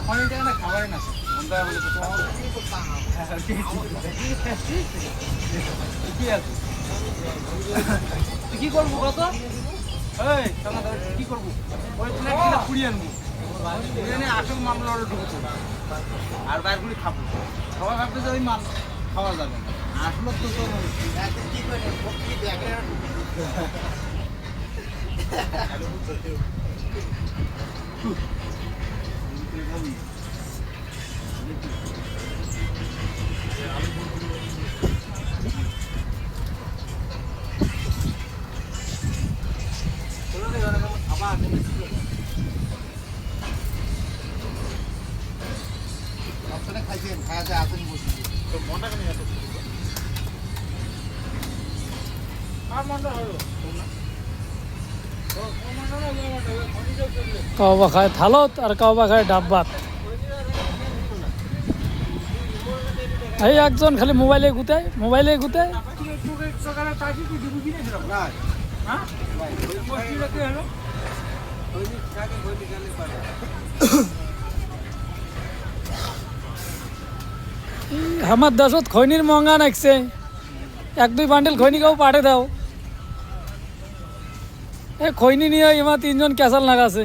খাবারে না কি করবো কত কি করবো ওই কুড়িয়ে আনবো আসল মামলা ঢুকতো আর বাইরগুলি খাবো সবাই ভাবতে যে ওই মাল খাওয়া যাবে আসলো তো কি করে খাইছেন খাওয়া যায় আসেন বসে তো মনটা কেন এত আর মনটা হলো কাওবা খায় থালত আর কাওবা খায় ডাব্বাত। এই একজন খালি মোবাইলে গুতায় আমার দেশত খৈনির মহঙ্গা নাকছে, 1-2 বান্ডেল খৈনি কাউ পাঠে দাও। এই খৈনি নিয়ে এমা 3জন ক্যাসাল নাগাছে।